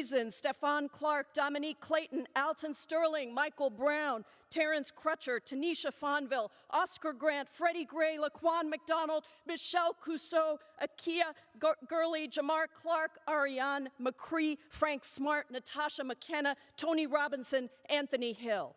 Stephon Clark, Dominique Clayton, Alton Sterling, Michael Brown, Terrence Crutcher, Tanisha Fonville, Oscar Grant, Freddie Gray, Laquan McDonald, Michelle Cousseau, Akia Gurley, Jamar Clark, Ariane McCree, Frank Smart, Natasha McKenna, Tony Robinson, Anthony Hill.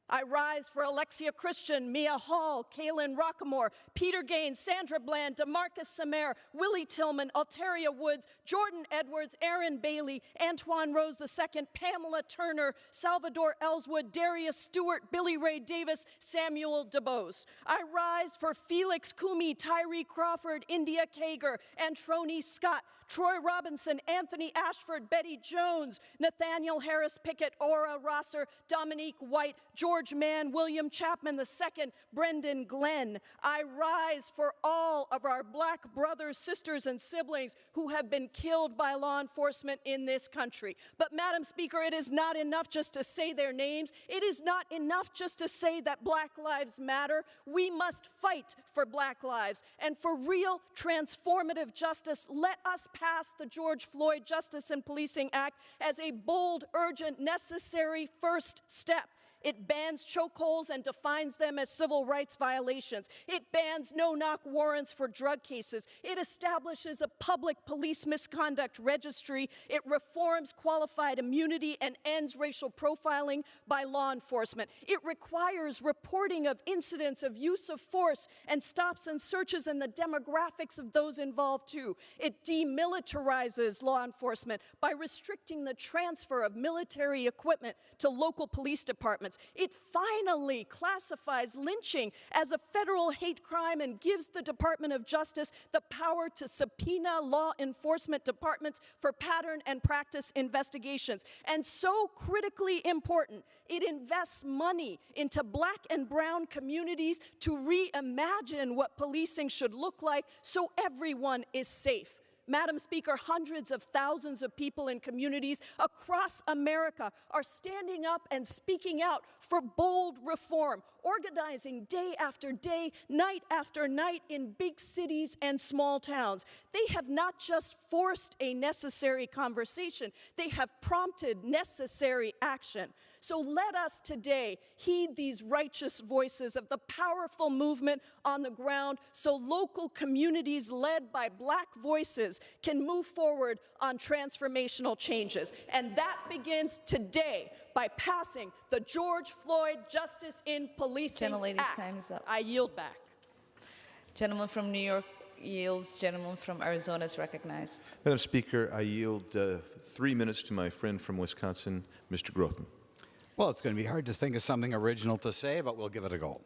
I rise for Alexia Christian, Mia Hall, Kaylin Rockamore, Peter Gaines, Sandra Bland, DeMarcus Samer, Willie Tillman, Alteria Woods, Jordan Edwards, Aaron Bailey, Antoine Rose II, Pamela Turner, Salvador Ellswood, Darius Stewart, Billy Ray Davis, Samuel DeBose. I rise for Felix Kumi, Tyree Crawford, India Kager, Antroni Scott, Troy Robinson, Anthony Ashford, Betty Jones, Nathaniel Harris Pickett, Aura Rosser, Dominique White, George Mann, William Chapman II, Brendan Glenn. I rise for all of our black brothers, sisters, and siblings who have been killed by law enforcement in this country. But, Madam Speaker, it is not enough just to say their names. It is not enough just to say that Black lives matter. We must fight for Black lives. And for real transformative justice, let us pass the George Floyd Justice and Policing Act as a bold, urgent, necessary first step. It bans chokeholds and defines them as civil rights violations. It bans no-knock warrants for drug cases. It establishes a public police misconduct registry. It reforms qualified immunity and ends racial profiling by law enforcement. It requires reporting of incidents of use of force and stops and searches and the demographics of those involved too. It demilitarizes law enforcement by restricting the transfer of military equipment to local police departments. It finally classifies lynching as a federal hate crime and gives the Department of Justice the power to subpoena law enforcement departments for pattern and practice investigations. And so critically important, it invests money into black and brown communities to reimagine what policing should look like so everyone is safe. Madam Speaker, hundreds of thousands of people in communities across America are standing up and speaking out for bold reform, organizing day after day, night after night in big cities and small towns. They have not just forced a necessary conversation, they have prompted necessary action. So let us today heed these righteous voices of the powerful movement on the ground so local communities led by black voices can move forward on transformational changes. And that begins today by passing the George Floyd Justice in Policing Act. Time is up. I yield back. Gentleman from New York yields. Gentleman from Arizona is recognized. Madam Speaker, I yield 3 minutes to my friend from Wisconsin, Mr. Grothman. Well, it's going to be hard to think of something original to say, but we'll give it a go.